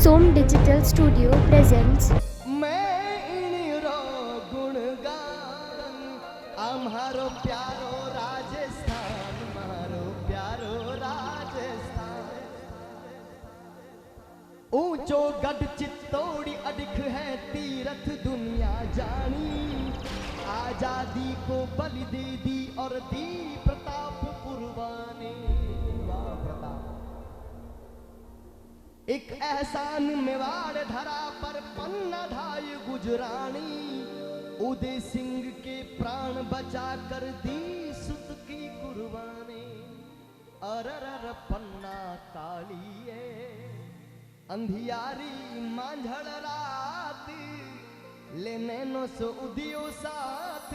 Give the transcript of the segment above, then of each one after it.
Som Digital Studio presents मैं इणिरो गुणगान आम्हारो प्यारो राजस्थान मारो प्यारो राजस्थान ऊंचो गढ़ चित्तौड़ी अडिख है तीरथ दुनिया जानी आजादी को बलि दे दी और दी प्रताप कुर्बानी। वाह प्रताप एक एहसान मेवाड़ धरा पर पन्ना धाय गुजरानी उदय सिंह के प्राण बचा कर दी सुत की कुर्बानी। अरर पन्ना कालिए अंधियारी मांझड़ रात लेने नो सो उदियो साथ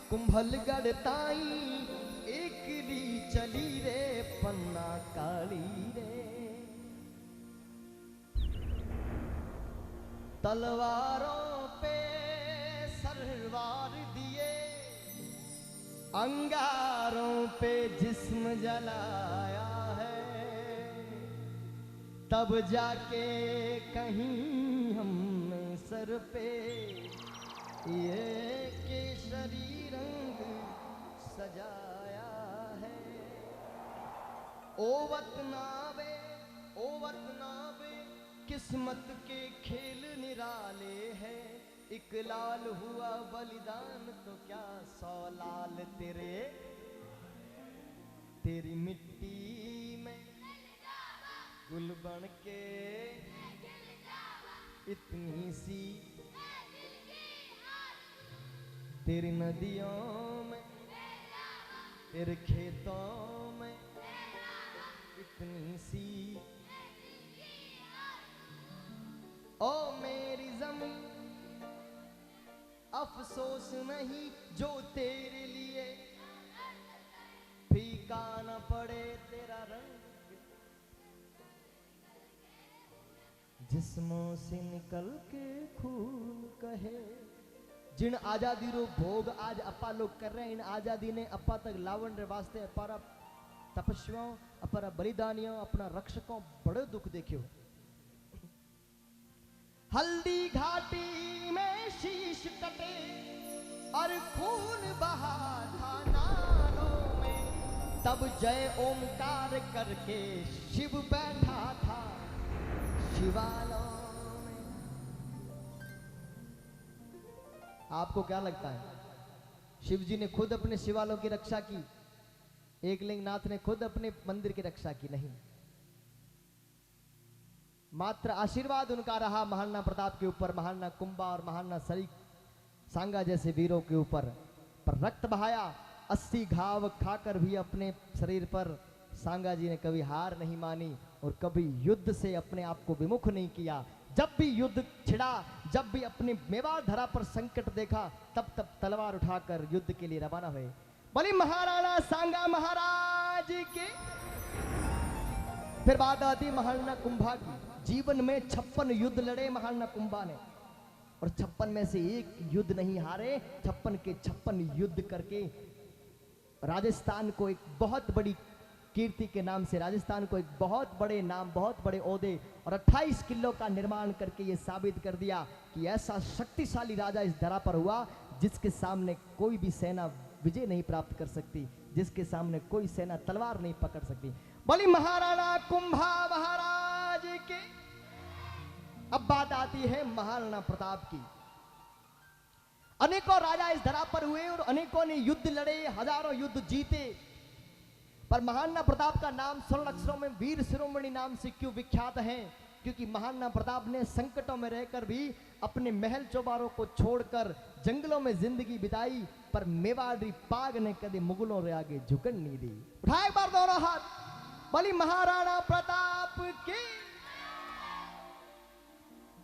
कुंभलगढ़ ताई एकली चली रे पन्ना काली रे। तलवारों पे सरवार दिए अंगारों पे जिस्म जलाया है तब जाके कहीं हमने सर पे ये केसरी रंग सजाया है। ओ वतनावे किस्मत के खेल निराले हैं एक लाल हुआ बलिदान तो क्या 100 लाल तेरी मिट्टी में गुल बन के इतनी सी तेरी नदियों में तेरे खेतों में इतनी सी ओ मेरी जमीन अफसोस नहीं जो तेरे लिए फीका न पड़े तेरा रंग जिस्मों से निकल के खून कहे। जिन आजादी रो भोग आज अपा लोग कर रहे हैं इन आजादी ने अपा तक लावण रे वास्ते अपारा तपस्याओं अपारा बलिदानियों अपना रक्षकों बड़े दुख देखियो। हल्दी घाटी में शीश कटे और खून बहा था नालों में तब जय ओमकार करके शिव बैठा था शिवालयों में। आपको क्या लगता है शिव जी ने खुद अपने शिवालयों की रक्षा की? एकलिंगनाथ ने खुद अपने मंदिर की रक्षा की? नहीं, मात्र आशीर्वाद उनका रहा महाराणा प्रताप के ऊपर, महाराणा कुंभा और महाराणा सरी सांगा जैसे वीरों के ऊपर। पर रक्त बहाया 80 घाव खाकर भी अपने शरीर पर सांगा जी ने कभी हार नहीं मानी और कभी युद्ध से अपने आप को विमुख नहीं किया। जब भी युद्ध छिड़ा, जब भी अपने मेवाड़ धरा पर संकट देखा तब तब तलवार उठाकर युद्ध के लिए रवाना हुए। बोली महाराणा सांगा महाराज के। फिर बात आती महाराणा कुंभा की। जीवन में 56 युद्ध लड़े महाराणा कुंभा ने और 56 में से एक युद्ध नहीं हारे। 56 के 56 युद्ध करके राजस्थान को एक बहुत बड़ी कीर्ति के नाम से, राजस्थान को एक बहुत बड़े नाम, बहुत बड़े ओहदे और 28 किलों का निर्माण करके ये साबित कर दिया कि ऐसा शक्तिशाली राजा इस धरा पर हुआ जिसके सामने कोई भी सेना विजय नहीं प्राप्त कर सकती, जिसके सामने कोई सेना तलवार नहीं पकड़ सकती। बोली महाराणा कुंभा महाराज के। अब बात आती है महाराणा प्रताप की। अनेकों राजा इस धरा पर हुए और अनेकों ने युद्ध लड़े, हजारों युद्ध जीते, पर महाराणा प्रताप का नाम स्वर्ण अक्षरों में वीर शिरोमणि नाम से क्यों विख्यात है? क्योंकि महाराणा प्रताप ने संकटों में रहकर भी अपने महल चौबारों को छोड़कर जंगलों में जिंदगी बिताई, पर मेवाड़ी पाग ने कभी मुगलों रे आगे झुकन नहीं दी। उठाए एक बार दोनों हाथ, बोली महाराणा प्रताप की।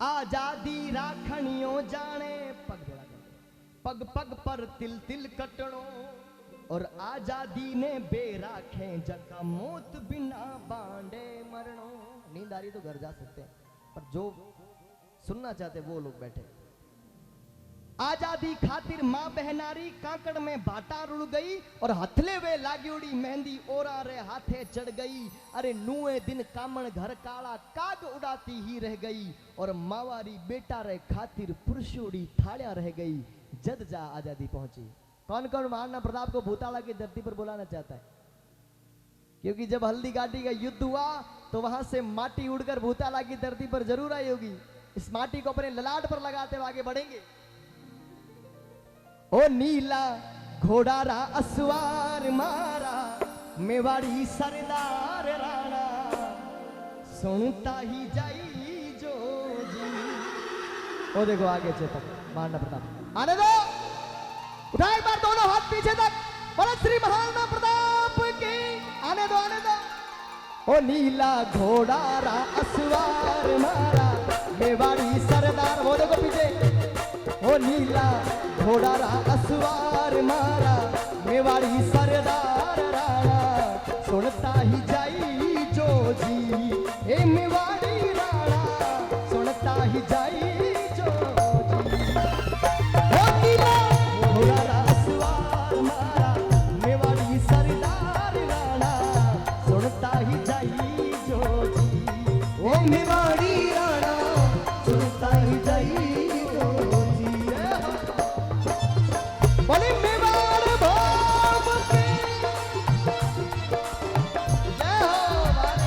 आजादी राखणियों जाने पग पग पर तिल तिल कटणों और आजादी ने बेराखे जका मौत बिना बांडे मरणों। नींद आ रही तो घर जा सकते हैं, पर जो सुनना चाहते वो लोग बैठे। आजादी खातिर माँ बहनारी कांकड़ में बाटा रुड़ गई और हथले वे लाग्योड़ी मेहंदी ओरा रे हाथे चढ़ गई। अरे नुए दिन कामण घर काला काग उड़ाती ही रह गई और मावारी बेटा रे खातिर पुरुषोड़ी थाड़िया रह गई। जद जा आजादी पहुंची। कौन कौन महाराणा प्रताप को भूताला की धरती पर बुलाना चाहता है? क्योंकि जब हल्दी घाटी का युद्ध हुआ तो वहां से माटी उड़कर भूताला की धरती पर जरूर आई होगी। इस माटी को अपने ललाट पर लगाते हुए आगे बढ़ेंगे। ओ नीला घोड़ा रा असवार मारा मेवाड़ी सरदार राणा सुनता ही जाई जो जी। ओ देखो आगे चेतक महाराणा प्रताप आने दो। उठाओ एक बार दोनों हाथ पीछे तक। बोलो श्री महाराणा प्रताप की। आने दो आने दो। ओ नीला घोड़ा रा असवार मारा मेवाड़ी सरदार। वो देखो पीछे। ओ नीला घोड़ा रा असवार मारा मेवाड़ी सरदार राणा सुनता ही जाई जो जी। ए मेवाड़ी राणा सुनता ही जाई जो जी। ओ नीला घोड़ा रा असवार मारा मेवाड़ी सरदार राणा सुनता ही जाई जो जी। ओ मेवाड़ी राणा सुनता ही जाई जो जी। बोले मेवाड़ भाव के जय हो भारत।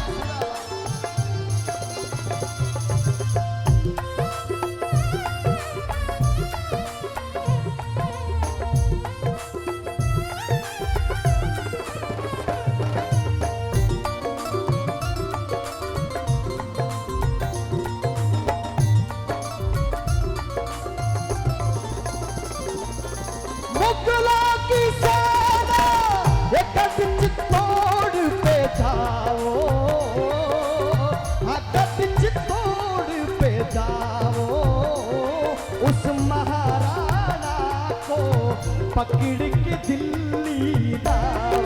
मुगला की सेना एक चित्तौड़ पे जाओ। चित्तौड़ पे जाओ। उस महाराणा को पकड़ के दिल्ली लाओ।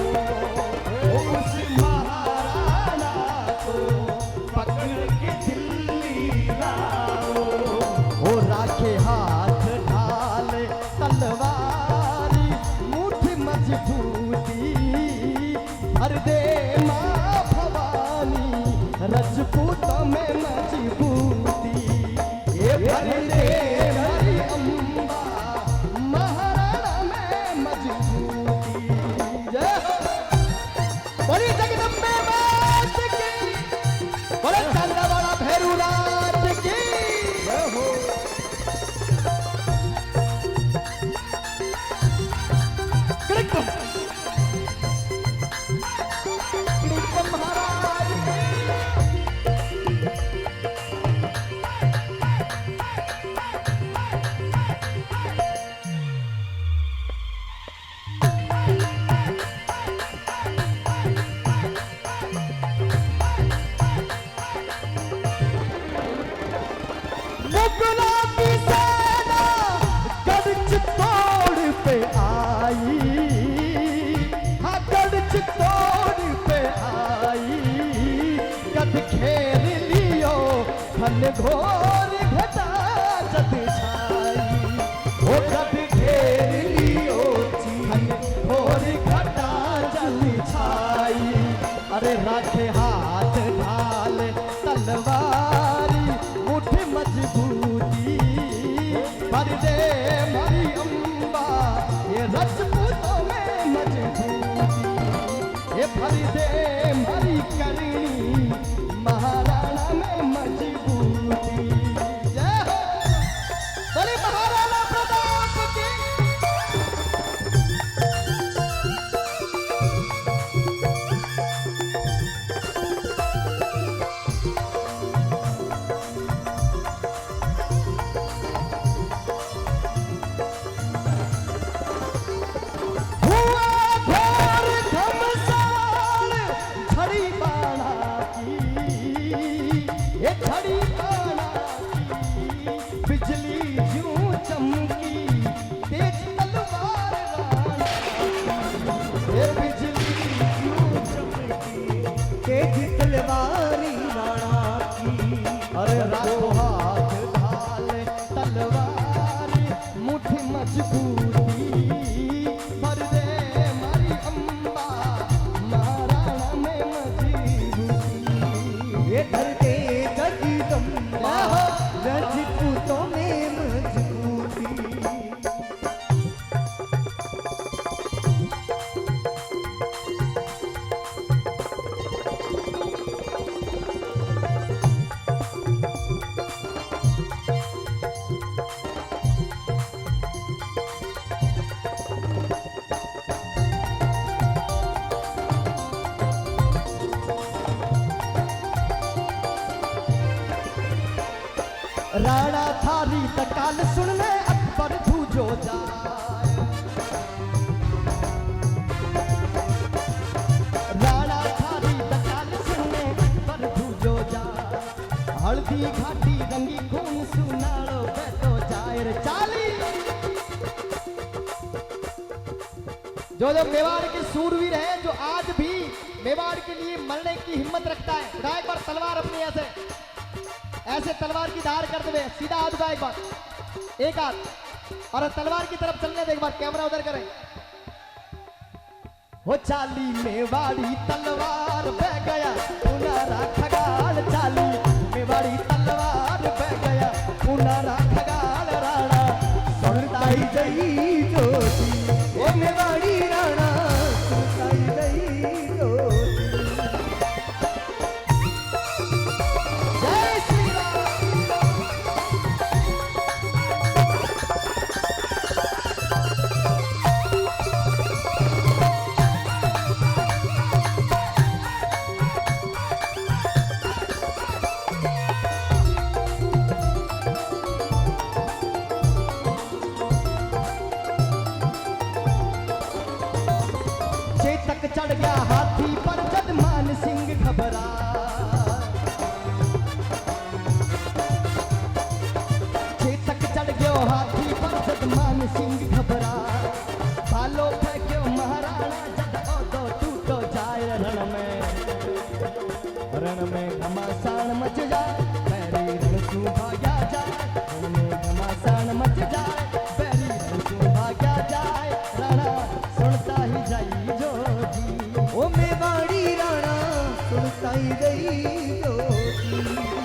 उस महाराणा को पकड़ के दिल्ली लाओ। वो राखे हाथ ढाल तलवारी मुट्ठी मजबूती भर दे माँ भवानी रजपूतों में मजबूती। ये भर दे हरी अम्बा महाराणा में मजबूती। जय हो। बोली जगदम्बे मात की। बोले चंद्रवाड़ा भैरूनाथ की। जय हो। मुगला की सेना गढ़ चित्तौड़ पे आई। हाँ गढ़ चित्तौड़ पे आई। गद घेर लियो घन घोर घटा जद छाई। ओ गद घेर लियो घन घोर घटा जद छाई। अरे राखे हाथ ढाल तलवारी मुट्ठी मजबूती भर दे मारी अम्बा ये रजपूतों में मजबूती। ये भर दे मारी करनी महाराणा में मजबूती। जय हो। बोले महाराणा प्रताप की। तलवारी राणा की। अरे राखो हाथ ढाल तलवारी मुट्ठी राणा थारी तकाल सुनने अकबर भूजो जाए। राणा थारी तकाल सुनने अकबर भूजो जाए। हल्दी घाटी रंगी खून सुनाड़ो बैठो जाए रे चाली। जो मेवाड़ के सूरवीर है, जो आज भी मेवाड़ के लिए मरने की हिम्मत रखता है, उठा एक बार तलवार अपनी ऐसे तलवार की धार करते हुए सीधा हाथ उठा एक बार, एक हाथ, और तलवार की तरफ चलने दे एक बार, कैमरा उधर करें। हो चाली मेवाड़ी तलवार बह गया उनारा खगाल। चाली मेवाड़ी तलवार बह गया उनारा खगाल। राणा सुनताई जई जोती, ओ मेवाड़ी राणा सुनताई जई जोती। जय श्री राम। चेतक चढ़ गया हाथी पर जद मान सिंह घबरा। चेतक चढ़ गयो हाथी पर जद मान सिंह घबरा। भालो फेंक्यो महाराणा जद ओदो टूटो जाए। रण में घमासान मच जाए, बैरी रण सू भाग्या जाए। रण में घमासान मच जाए, बैरी रण सू भाग्या जाए। राणा सुनता ही जाई जोगी, ओ मेवाड़ी राणा सुनता ही जाई जोगी।